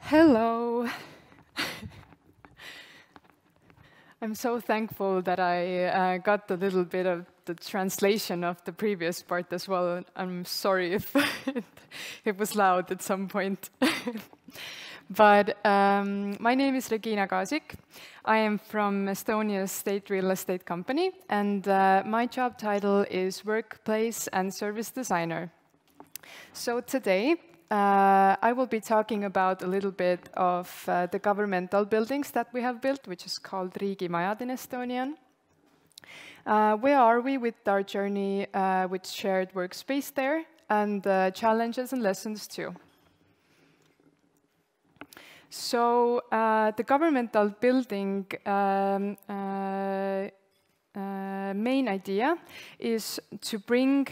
Hello. I'm so thankful that I got a little bit of the translation of the previous part as well. I'm sorry if it was loud at some point. But my name is Regina Kaasik. I am from Estonia's state real estate company, and my job title is Workplace and Service Designer. So today, I will be talking about a little bit of the governmental buildings that we have built, which is called Riigi Majad in Estonian. Where are we with our journey with shared workspace there, and challenges and lessons too. So the governmental building main idea is to bring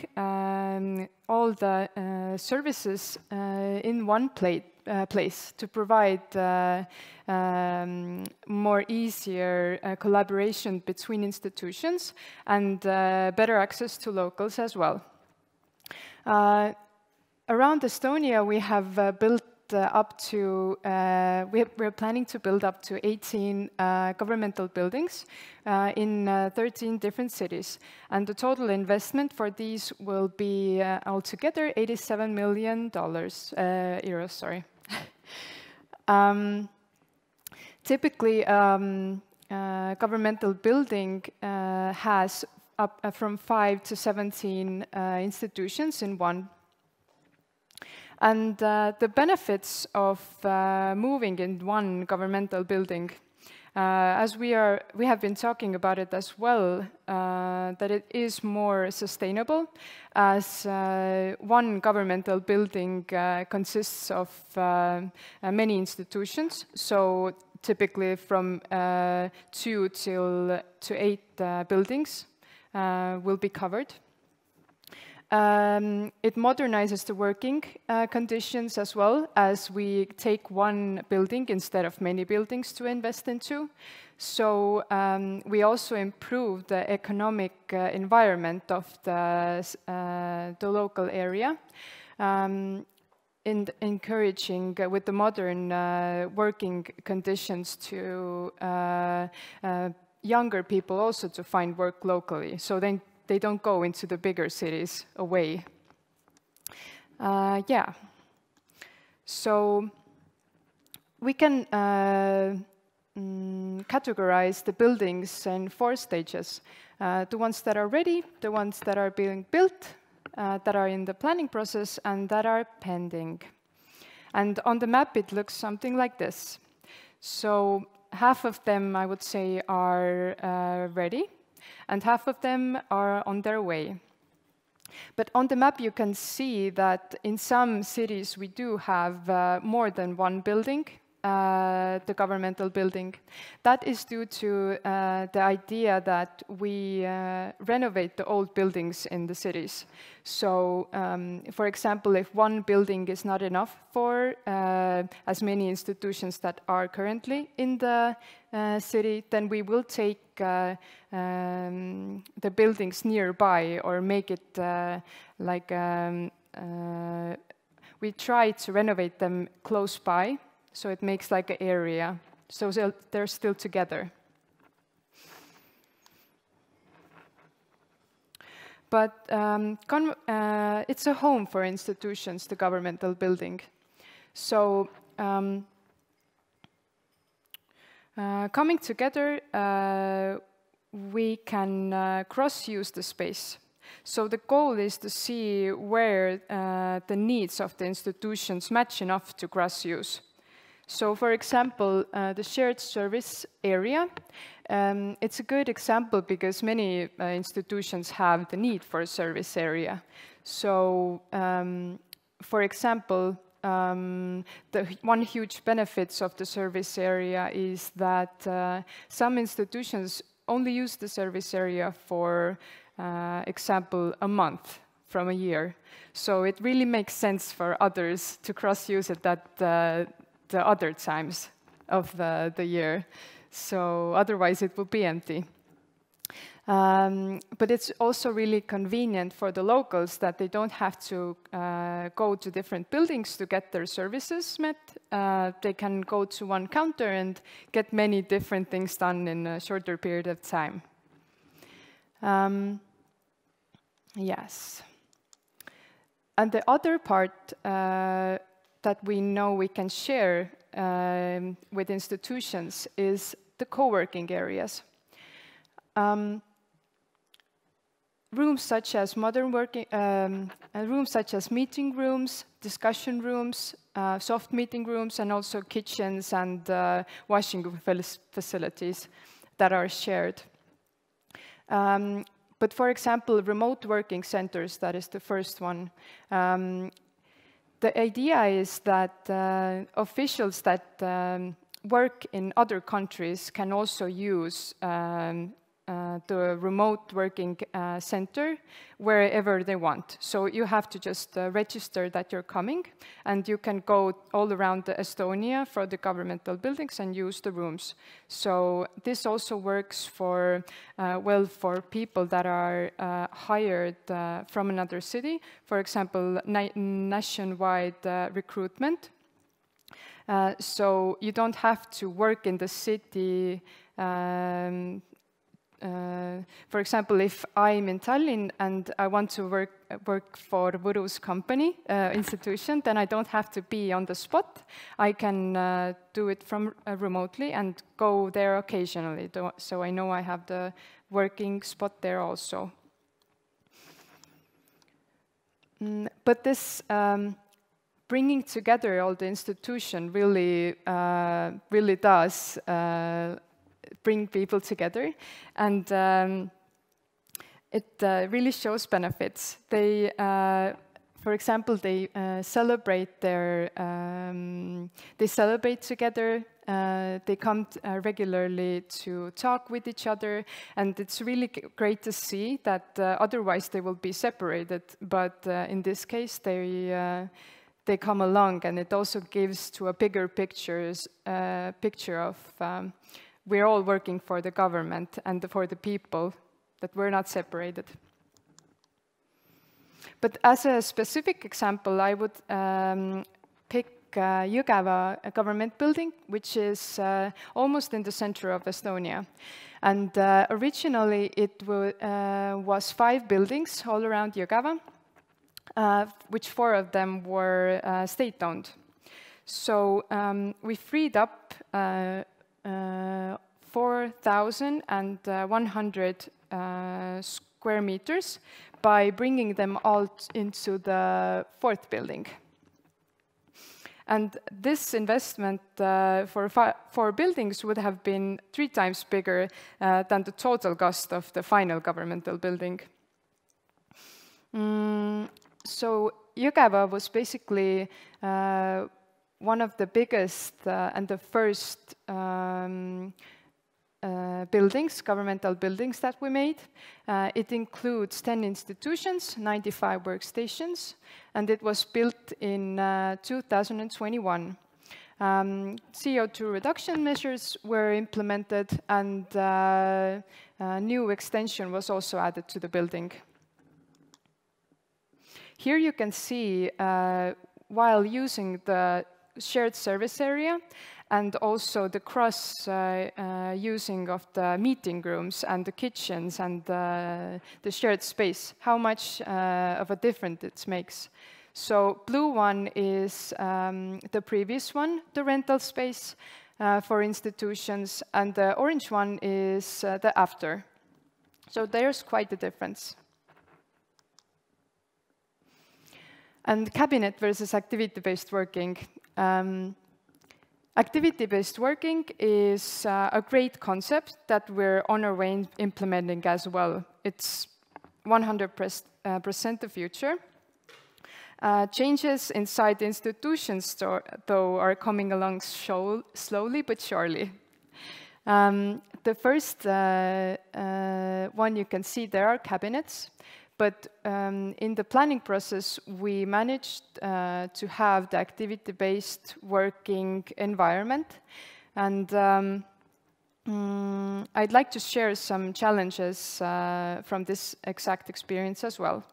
all the services in one place to provide more easier collaboration between institutions and better access to locals as well. Around Estonia, we have built up to, we're planning to build up to 18 governmental buildings in 13 different cities. And the total investment for these will be altogether $87 million, euros, sorry. Typically, governmental building has up from 5 to 17 institutions in one. And the benefits of moving in one governmental building, as we have been talking about it as well, that it is more sustainable, as one governmental building consists of many institutions. So typically from 2 to 8 buildings will be covered. It modernizes the working conditions as well, as we take one building instead of many buildings to invest into. So we also improve the economic environment of the local area, encouraging with the modern working conditions to younger people also to find work locally. So then they don't go into the bigger cities away. Yeah. So we can categorize the buildings in 4 stages. The ones that are ready, the ones that are being built, that are in the planning process, and that are pending. And on the map, it looks something like this. So half of them, I would say, are ready, and half of them are on their way. But on the map, you can see that in some cities, we do have more than one building, the governmental building. That is due to the idea that we renovate the old buildings in the cities. So, for example, if one building is not enough for as many institutions that are currently in the city, then we will take the buildings nearby or make it like we try to renovate them close by, so it makes like an area, so they're still together. But it's a home for institutions, the governmental building. So coming together, we can cross-use the space. So the goal is to see where the needs of the institutions match enough to cross-use. So, for example, the shared service area, it's a good example because many institutions have the need for a service area. So, for example, the one huge benefits of the service area is that some institutions only use the service area for example, a month from a year. So it really makes sense for others to cross-use it at the other times of the year. So otherwise it will be empty. But it's also really convenient for the locals that they don't have to go to different buildings to get their services met. They can go to one counter and get many different things done in a shorter period of time. Yes. And the other part that we know we can share with institutions is the co-working areas. Rooms such as modern working, rooms such as meeting rooms, discussion rooms, soft meeting rooms, and also kitchens and washing facilities that are shared. But for example, remote working centers, that is the first one. The idea is that officials that work in other countries can also use the remote working center wherever they want. So you have to just register that you're coming, and you can go all around Estonia for the governmental buildings and use the rooms. So this also works for, well, for people that are hired from another city, for example, nationwide recruitment. So you don't have to work in the city. For example, if I'm in Tallinn and I want to work for Võru's company institution, then I don't have to be on the spot. I can do it from remotely and go there occasionally, so I know I have the working spot there also. But this bringing together all the institution really does bring people together, and it really shows benefits. They, for example, they celebrate together. They come regularly to talk with each other, and it's really great to see that otherwise they will be separated. But in this case, they come along, and it also gives to a bigger picture of we're all working for the government and for the people, that we're not separated. But as a specific example, I would pick Jõgeva government building, which is almost in the center of Estonia. And originally it was 5 buildings all around Jõgeva, which 4 of them were state-owned. So we freed up 4,100 square meters by bringing them all into the 4th building. And this investment for 4 buildings would have been 3 times bigger than the total cost of the final governmental building. So Jõgeva was basically one of the biggest and the first governmental buildings that we made. It includes 10 institutions, 95 workstations, and it was built in 2021. CO2 reduction measures were implemented, and a new extension was also added to the building. Here you can see, while using the shared service area and also the cross using of the meeting rooms and the kitchens and the shared space, how much of a difference it makes. So blue one is the previous one, the rental space for institutions, and the orange one is the after. So there's quite a difference. And cabinet versus activity-based working. Activity-based working is a great concept that we're on our way implementing as well. It's 100% the future. Changes inside the institutions, though, are coming along slowly but surely. The first one you can see, there are cabinets. But in the planning process, we managed to have the activity-based working environment. And I'd like to share some challenges from this exact experience as well.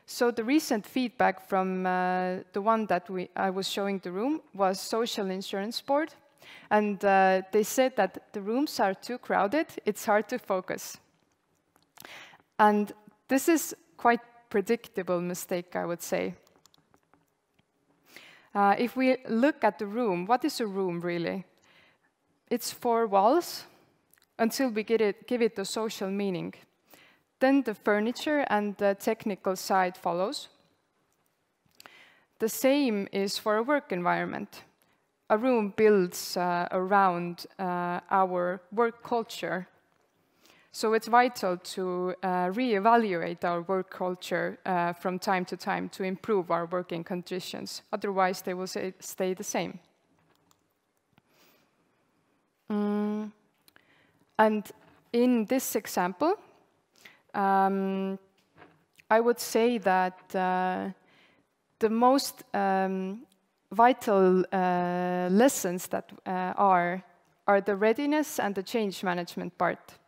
So the recent feedback from the one that I was showing the room was Social Insurance Board. And they said that the rooms are too crowded, it's hard to focus. And this is quite predictable mistake, I would say. If we look at the room, what is a room really? It's 4 walls until we give it a social meaning. Then the furniture and the technical side follows. The same is for a work environment. A room builds around our work culture. So it's vital to reevaluate our work culture from time to time to improve our working conditions. Otherwise, they will stay the same. And in this example, I would say that the most vital lessons that are the readiness and the change management part.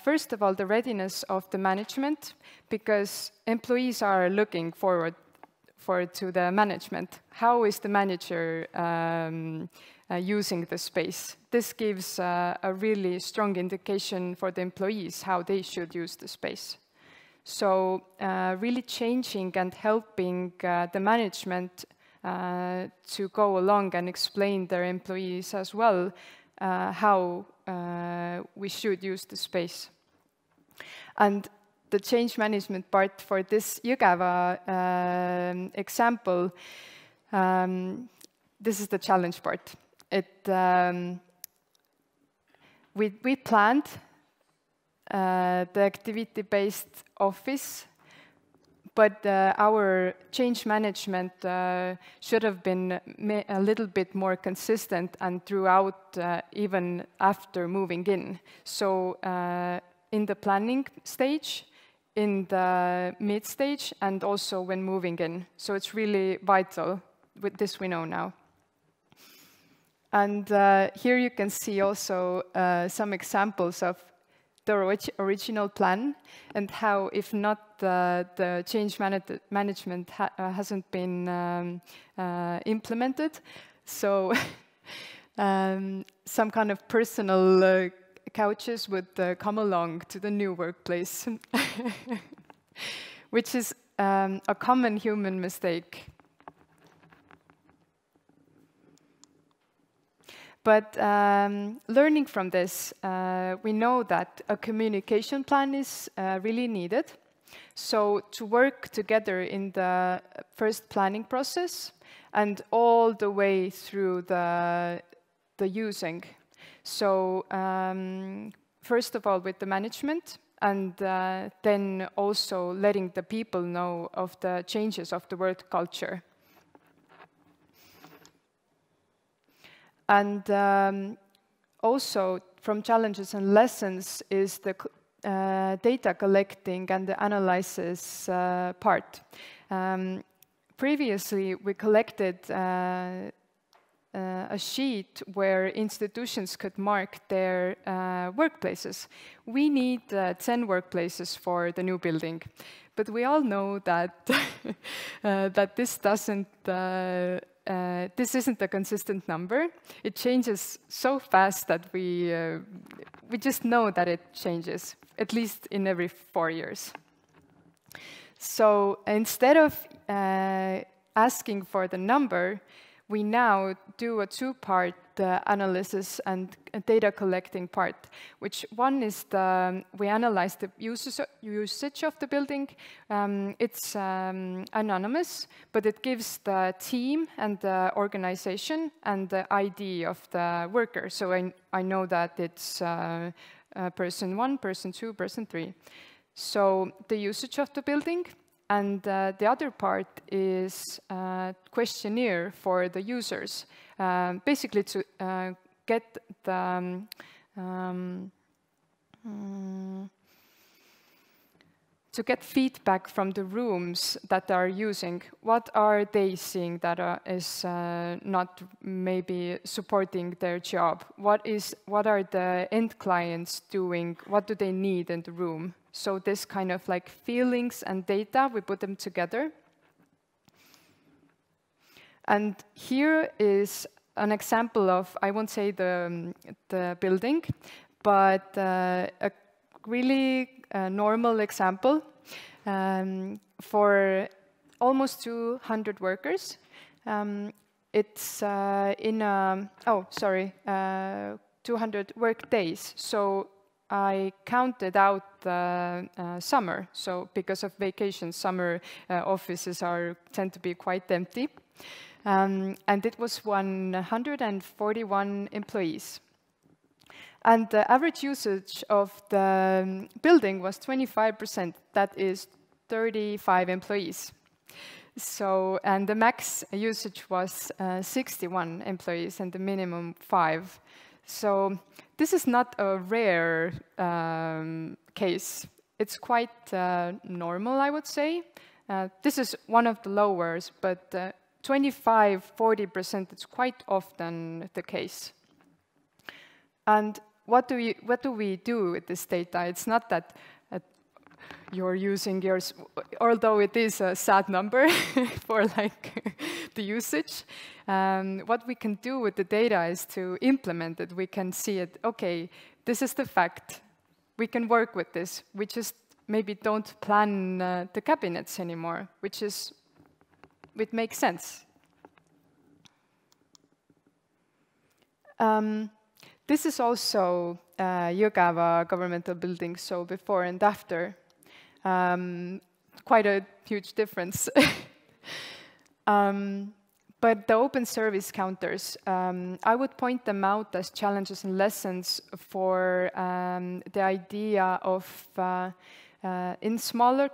First of all, the readiness of the management, because employees are looking forward to the management. How is the manager using the space? This gives a really strong indication for the employees how they should use the space. So really changing and helping the management to go along and explain their employees as well how we should use the space. And the change management part for this Jõgeva example, this is the challenge part. We planned the activity-based office, but our change management should have been a little bit more consistent and throughout, even after moving in. So in the planning stage, in the mid stage, and also when moving in. So it's really vital. With this we know now. And here you can see also some examples of the original plan and how, if not the change management hasn't been implemented, so some kind of personal couches would come along to the new workplace, which is a common human mistake. But learning from this, we know that a communication plan is really needed. So to work together in the first planning process and all the way through the using. So first of all with the management, and then also letting the people know of the changes of the work culture. And also from challenges and lessons is the data collecting and the analysis part. Previously, we collected a sheet where institutions could mark their workplaces. We need 10 workplaces for the new building, but we all know that that this doesn't. This isn't a consistent number. It changes so fast that we just know that it changes, at least in every 4 years. So instead of asking for the number, we now do a 2-part analysis and data collecting part, which one is we analyze the usage of the building. It's anonymous, but it gives the team and the organization and the ID of the worker. So I know that it's person 1, person 2, person 3. So the usage of the building. And the other part is questionnaire for the users, basically to get the to get feedback from the rooms that are using. What are they seeing that is not maybe supporting their job? What are the end clients doing? What do they need in the room? So this kind of like feelings and data, we put them together. And here is an example of, I won't say the building, but a really normal example for almost 200 workers. It's in a, 200 work days. So I counted out the summer. So because of vacations, summer offices tend to be quite empty. And it was 141 employees. And the average usage of the building was 25%. That is 35 employees. So, and the max usage was 61 employees and the minimum 5. So this is not a rare case. It's quite normal, I would say. This is one of the lowers, but 25–40%, it's quite often the case. And what do we do with this data? It's not that you're using yours, although it is a sad number for like the usage. What we can do with the data is to implement it. We can see it, okay, this is the fact. We can work with this. We just maybe don't plan the cabinets anymore, which makes sense. This is also Jõgeva governmental building, so before and after. Quite a huge difference. But the open service counters, I would point them out as challenges and lessons for the idea of, in smaller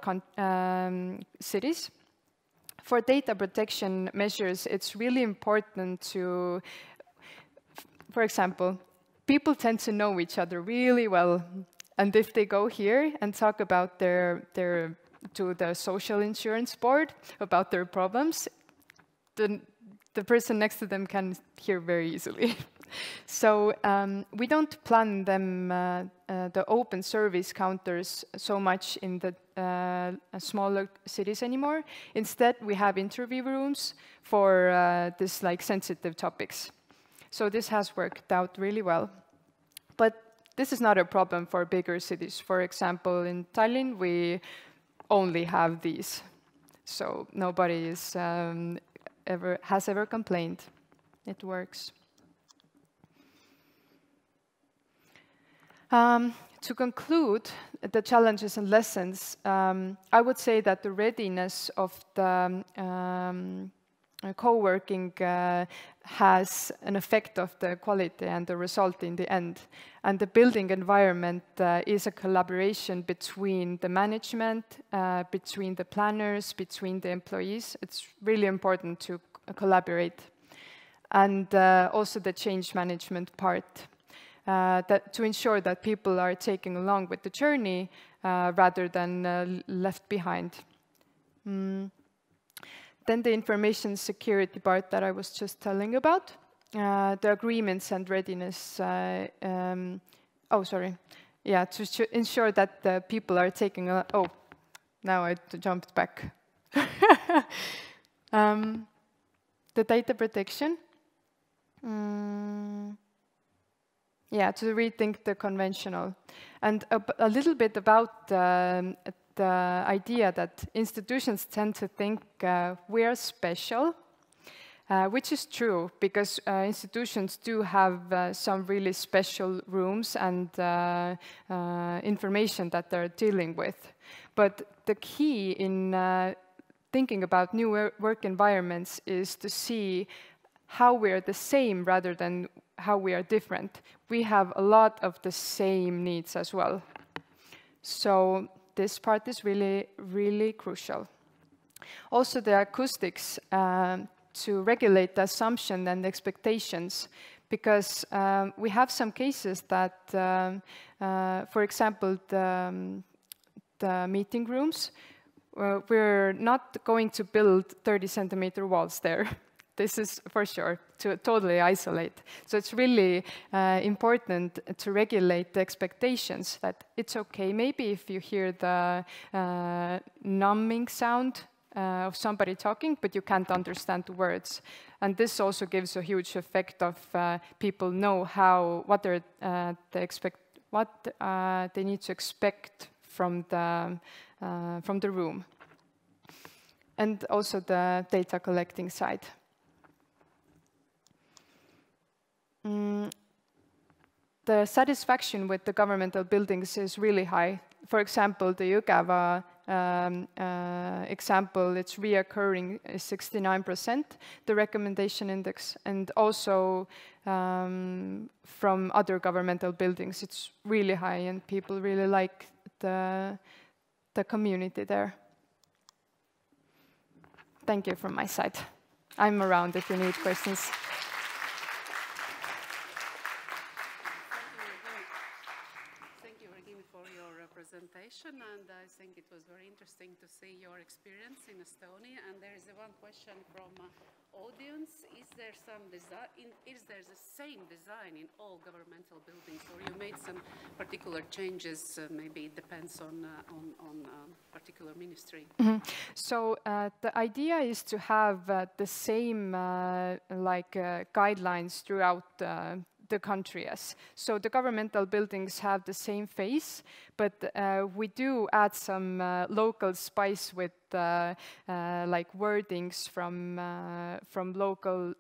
cities, for data protection measures, it's really important to, for example, people tend to know each other really well. And if they go here and talk about to the social insurance board about their problems, then the person next to them can hear very easily. So we don't plan them, the open service counters, so much in the smaller cities anymore. Instead, we have interview rooms for this like sensitive topics. So this has worked out really well. But this is not a problem for bigger cities. For example, in Tallinn, we only have these. So nobody has ever complained. It works. To conclude the challenges and lessons, I would say that the readiness of the co-working has an effect of the quality and the result in the end. And the building environment is a collaboration between the management, between the planners, between the employees. It's really important to collaborate. And also the change management part, to ensure that people are taken along with the journey rather than left behind. Then the information security part that I was just telling about, the agreements and readiness, to ensure that the people are taking, now I jumped back. The data protection, to rethink the conventional. And a little bit about the idea that institutions tend to think we are special, which is true, because institutions do have some really special rooms and information that they're dealing with. But the key in thinking about new work environments is to see how we're the same rather than how we are different. We have a lot of the same needs as well. So this part is really, really crucial. Also the acoustics, to regulate the assumption and expectations, because we have some cases that, for example, meeting rooms. We're not going to build 30-centimeter walls there. This is for sure, to totally isolate. So it's really important to regulate the expectations that it's okay maybe if you hear the numbing sound of somebody talking, but you can't understand the words. And this also gives a huge effect of people know what they need to expect from the room. And also the data collecting side. The satisfaction with the governmental buildings is really high. For example, the Jõgeva example, it's reoccurring is 69%, the recommendation index, and also from other governmental buildings, it's really high, and people really like the community there. Thank you from my side. I'm around if you need questions. Presentation, and I think it was very interesting to see your experience in Estonia. And there is one question from audience: is there the same design in all governmental buildings, or you made some particular changes? Maybe it depends on particular ministry. Mm-hmm. So the idea is to have the same guidelines throughout the country. So the governmental buildings have the same face, but we do add some local spice with wordings from local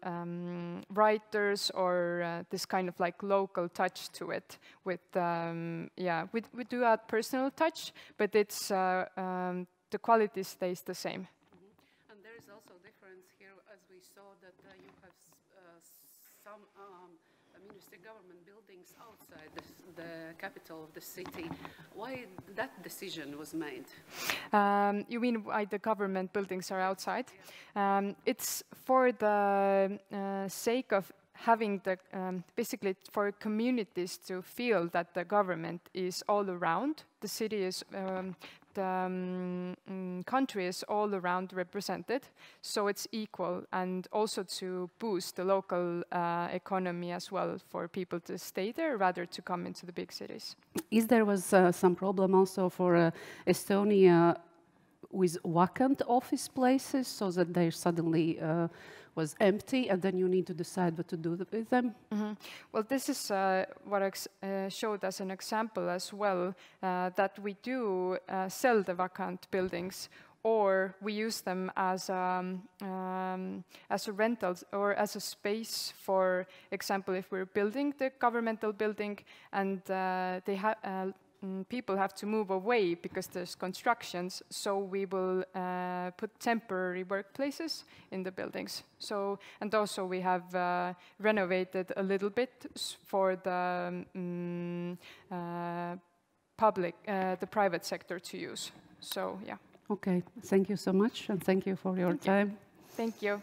writers, or this kind of local touch to it. With we do add personal touch, but it's the quality stays the same. Mm-hmm. And there is also a difference here, as we saw that you have some ministry government buildings outside the capital of the city. Why that decision was made? You mean why the government buildings are outside? Yeah. It's for the sake of having the, basically for communities to feel that the government is all around, the city is, the country is all around represented, so it's equal, and also to boost the local economy as well, for people to stay there rather to come into the big cities. Is there was some problem also for Estonia with vacant office places, so that they suddenly was empty, and then you need to decide what to do with them? Mm-hmm. Well, this is what I showed as an example as well, that we do sell the vacant buildings, or we use them as a rental or as a space. For example, if we're building the governmental building and people have to move away because there's constructions, so we will put temporary workplaces in the buildings. So, and also we have renovated a little bit for the the private sector to use. So, yeah. Okay, thank you so much, and thank you for your time. Thank you.